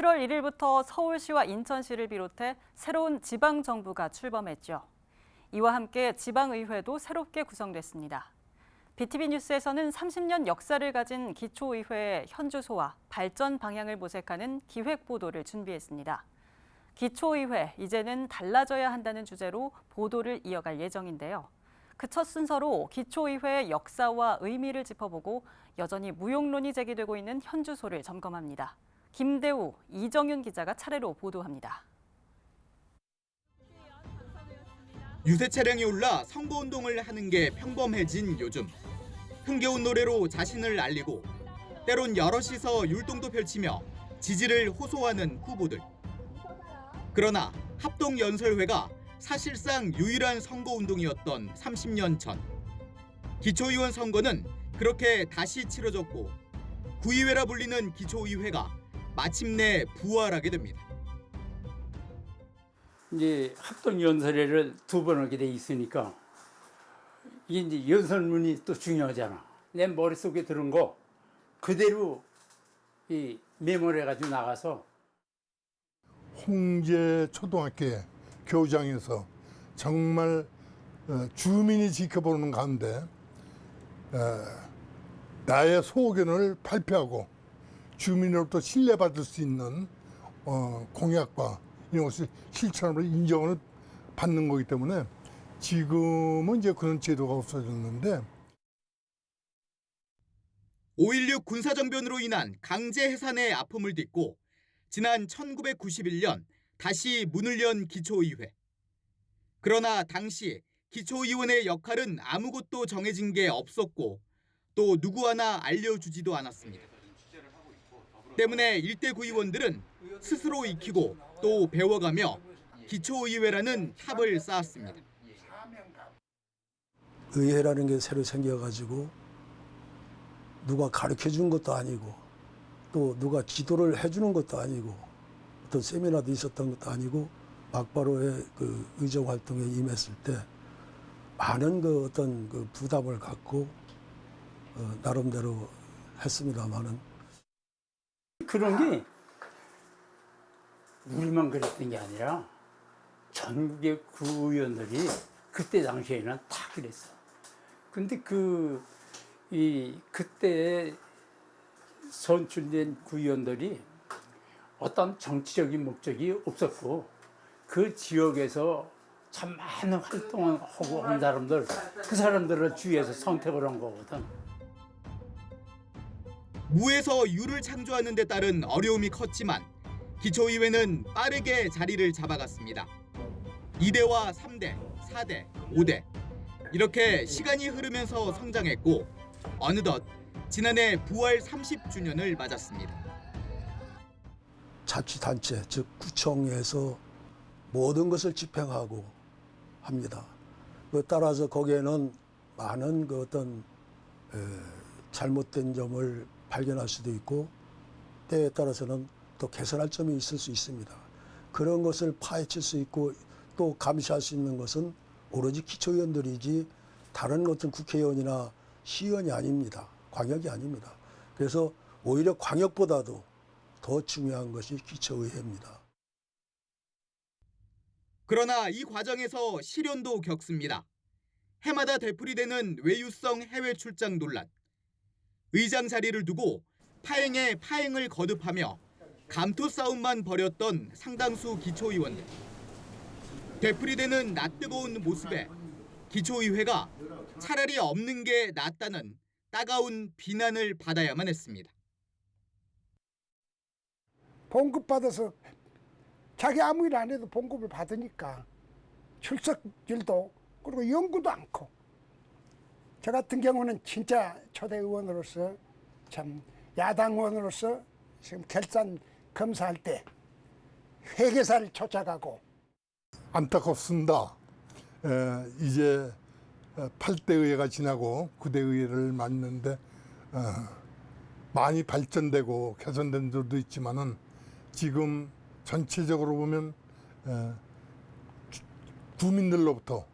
7월 1일부터 서울시와 인천시를 비롯해 새로운 지방정부가 출범했죠. 이와 함께 지방의회도 새롭게 구성됐습니다. BTV 뉴스에서는 30년 역사를 가진 기초의회의 현주소와 발전 방향을 모색하는 기획 보도를 준비했습니다. 기초의회, 이제는 달라져야 한다는 주제로 보도를 이어갈 예정인데요. 그 첫 순서로 기초의회의 역사와 의미를 짚어보고 여전히 무용론이 제기되고 있는 현주소를 점검합니다. 김대우, 이정윤 기자가 차례로 보도합니다. 유세 차량이 올라 선거운동을 하는 게 평범해진 요즘. 흥겨운 노래로 자신을 알리고 때론 여럿이서 율동도 펼치며 지지를 호소하는 후보들. 그러나 합동연설회가 사실상 유일한 선거운동이었던 30년 전. 기초의원 선거는 그렇게 다시 치러졌고 구의회라 불리는 기초의회가 마침내 부활하게 됩니다. 이제 합동연설회를 2번 하게 돼 있으니까 이게 이제 연설문이 또 중요하잖아. 내 머릿속에 들은 거 그대로 이 메모해가지고 나가서 홍제 초등학교의 교장에서 정말 주민이 지켜보는 가운데 나의 소견을 발표하고 주민으로부터 신뢰받을 수 있는 공약과 이런 것을 실천으로 인정을 받는 거기 때문에 지금은 이제 그런 제도가 없어졌는데 5.16 군사정변으로 인한 강제 해산의 아픔을 딛고 지난 1991년 다시 문을 연 기초의회. 그러나 당시 기초의원의 역할은 아무것도 정해진 게 없었고 또 누구 하나 알려주지도 않았습니다. 때문에 일대 구의원들은 스스로 익히고 또 배워가며 기초의회라는 탑을 쌓았습니다. 의회라는 게 새로 생겨가지고 누가 가르쳐준 것도 아니고 또 누가 지도를 해주는 것도 아니고 어떤 세미나도 있었던 것도 아니고 막바로의 그 의정 활동에 임했을 때 많은 그 어떤 그 부담을 갖고 나름대로 했습니다만은 그런 게 우리만 그랬던 게 아니라 전국의 구의원들이 그때 당시에는 다 그랬어. 근데 그때 선출된 구의원들이 어떤 정치적인 목적이 없었고 그 지역에서 참 많은 활동을 하고 한 사람들, 그 사람들을 주위에서 선택을 한 거거든. 무에서 유를 창조하는 데 따른 어려움이 컸지만 기초의회는 빠르게 자리를 잡아갔습니다. 2대와 3대, 4대, 5대 이렇게 시간이 흐르면서 성장했고 어느덧 지난해 부활 30주년을 맞았습니다. 자치단체 즉 구청에서 모든 것을 집행하고 합니다. 따라서 거기에는 많은 그 어떤 잘못된 점을 발견할 수도 있고 때에 따라서는 또 개선할 점이 있을 수 있습니다. 그런 것을 파헤칠 수 있고 또 감시할 수 있는 것은 오로지 기초의원들이지 다른 어떤 국회의원이나 시의원이 아닙니다. 광역이 아닙니다. 그래서 오히려 광역보다도 더 중요한 것이 기초의회입니다. 그러나 이 과정에서 시련도 겪습니다. 해마다 되풀이되는 외유성 해외 출장 논란. 의장 자리를 두고 파행에 파행을 거듭하며 감투 싸움만 벌였던 상당수 기초의원들. 되풀이되는 낯뜨거운 모습에 기초의회가 차라리 없는 게 낫다는 따가운 비난을 받아야만 했습니다. 봉급받아서 자기 아무 일 안 해도 봉급을 받으니까 출석률도 그리고 연구도 않고 저 같은 경우는 진짜 초대 의원으로서 참 야당 의원으로서 지금 결산 검사할 때 회계사를 쫓아가고 안타깝습니다. 이제 8대 의회가 지나고 9대 의회를 맞는데 많이 발전되고 개선된 점도 있지만은 지금 전체적으로 보면 국민들로부터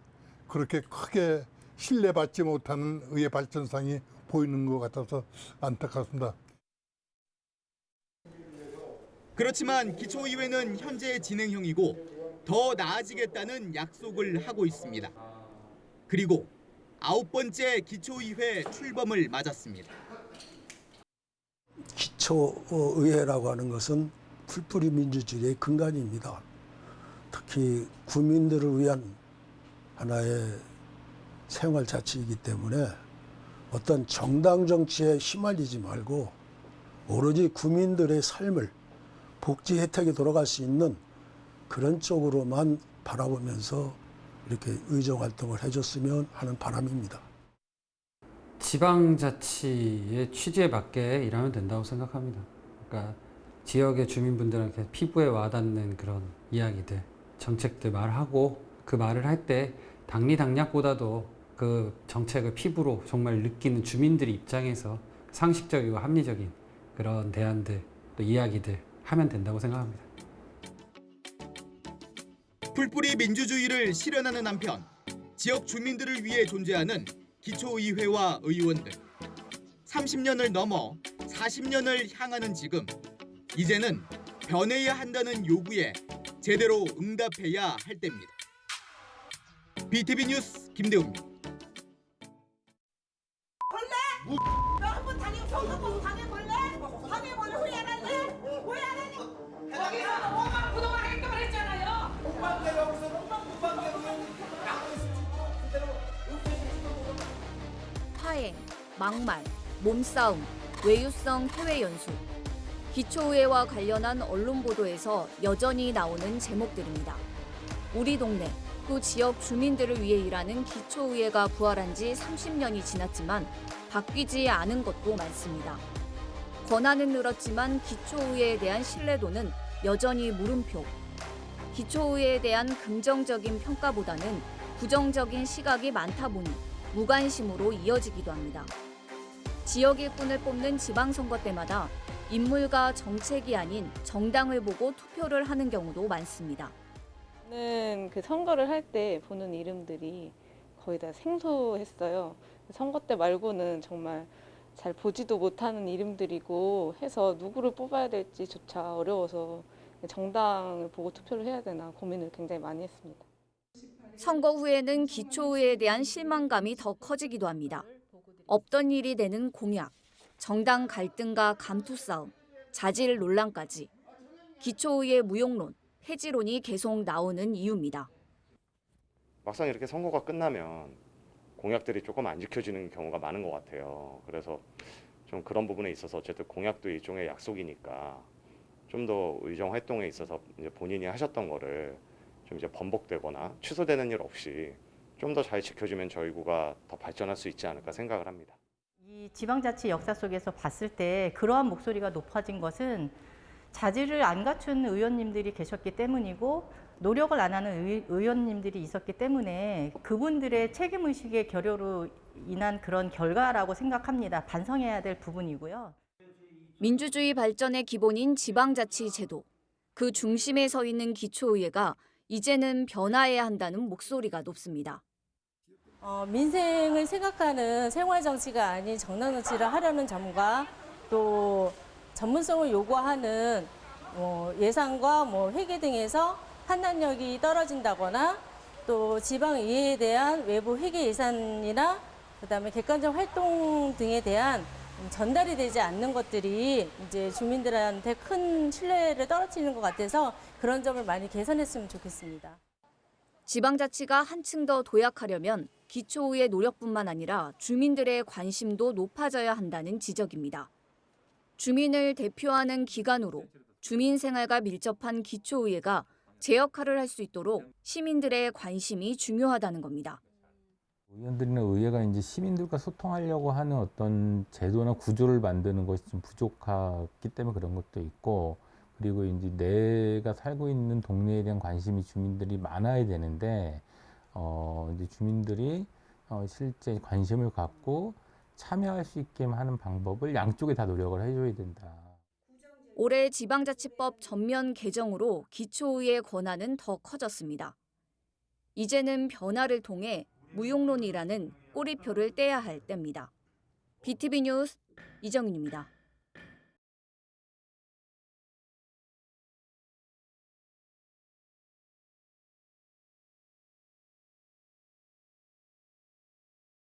그렇게 크게 신뢰받지 못하는 의회 발전상이 보이는 것 같아서 안타깝습니다. 그렇지만 기초의회는 현재 진행형이고 더 나아지겠다는 약속을 하고 있습니다. 그리고 9번째 기초의회 출범을 맞았습니다. 기초의회라고 하는 것은 풀뿌리 민주주의의 근간입니다. 특히 국민들을 위한 하나의 생활자치이기 때문에 어떤 정당 정치에 휘말리지 말고 오로지 국민들의 삶을 복지 혜택이 돌아갈 수 있는 그런 쪽으로만 바라보면서 이렇게 의정 활동을 해줬으면 하는 바람입니다. 지방자치의 취지에 맞게 일하면 된다고 생각합니다. 그러니까 지역의 주민분들한테 피부에 와닿는 그런 이야기들, 정책들 말하고 그 말을 할 때 당리당략보다도 그 정책을 피부로 정말 느끼는 주민들의 입장에서 상식적이고 합리적인 그런 대안들, 또 이야기들 하면 된다고 생각합니다. 풀뿌리 민주주의를 실현하는 한편 지역 주민들을 위해 존재하는 기초의회와 의원들. 30년을 넘어 40년을 향하는 지금 이제는 변해야 한다는 요구에 제대로 응답해야 할 때입니다. BTV 뉴스 김대웅입니다. 너 한번 당해볼래? 당해볼래? 후회 안 할래? 후회 안 할래? 거기서 5만 구독을 하겠다고 했잖아요. 파행, 막말, 몸싸움, 외유성 해외 연수. 기초의회와 관련한 언론 보도에서 여전히 나오는 제목들입니다. 우리 동네, 또 지역 주민들을 위해 일하는 기초의회가 부활한 지 30년이 지났지만 바뀌지 않은 것도 많습니다. 권한은 늘었지만 기초의회에 대한 신뢰도는 여전히 물음표. 기초의회에 대한 긍정적인 평가보다는 부정적인 시각이 많다 보니 무관심으로 이어지기도 합니다. 지역 일꾼을 뽑는 지방선거 때마다 인물과 정책이 아닌 정당을 보고 투표를 하는 경우도 많습니다. 저는 그 선거를 할 때 보는 이름들이 거의 다 생소했어요. 선거 때 말고는 정말 잘 보지도 못하는 이름들이고 해서 누구를 뽑아야 될지조차 어려워서 정당을 보고 투표를 해야 되나 고민을 굉장히 많이 했습니다. 선거 후에는 기초의회에 대한 실망감이 더 커지기도 합니다. 없던 일이 되는 공약, 정당 갈등과 감투 싸움, 자질 논란까지 기초의회 무용론, 폐지론이 계속 나오는 이유입니다. 막상 이렇게 선거가 끝나면 공약들이 조금 안 지켜지는 경우가 많은 것 같아요. 그래서 좀 그런 부분에 있어서 어쨌든 공약도 일종의 약속이니까 좀 더 의정 활동에 있어서 이제 본인이 하셨던 거를 좀 이제 번복되거나 취소되는 일 없이 좀 더 잘 지켜주면 저희 구가 더 발전할 수 있지 않을까 생각을 합니다. 이 지방자치 역사 속에서 봤을 때 그러한 목소리가 높아진 것은 자질을 안 갖춘 의원님들이 계셨기 때문이고 노력을 안 하는 의원님들이 있었기 때문에 그분들의 책임의식의 결여로 인한 그런 결과라고 생각합니다. 반성해야 될 부분이고요. 민주주의 발전의 기본인 지방자치 제도, 그 중심에 서 있는 기초의회가 이제는 변화해야 한다는 목소리가 높습니다. 민생을 생각하는 생활정치가 아닌 정당정치를 하려는 점과 또 전문성을 요구하는 예산과 회계 등에서 판단력이 떨어진다거나 또 지방의회에 대한 외부 회계 예산이나 그다음에 객관적 활동 등에 대한 전달이 되지 않는 것들이 이제 주민들한테 큰 신뢰를 떨어뜨리는 것 같아서 그런 점을 많이 개선했으면 좋겠습니다. 지방자치가 한층 더 도약하려면 기초의회 노력뿐만 아니라 주민들의 관심도 높아져야 한다는 지적입니다. 주민을 대표하는 기관으로 주민 생활과 밀접한 기초의회가 제 역할을 할 수 있도록 시민들의 관심이 중요하다는 겁니다. 의원들이나 의회가 이제 시민들과 소통하려고 하는 어떤 제도나 구조를 만드는 것이 좀 부족하기 때문에 그런 것도 있고, 그리고 이제 내가 살고 있는 동네에 대한 관심이 주민들이 많아야 되는데, 이제 주민들이 실제 관심을 갖고 참여할 수 있게 하는 방법을 양쪽에 다 노력을 해줘야 된다. 올해 지방자치법 전면 개정으로 기초의회 권한은 더 커졌습니다. 이제는 변화를 통해 무용론이라는 꼬리표를 떼야 할 때입니다. BTV 뉴스 이정윤입니다.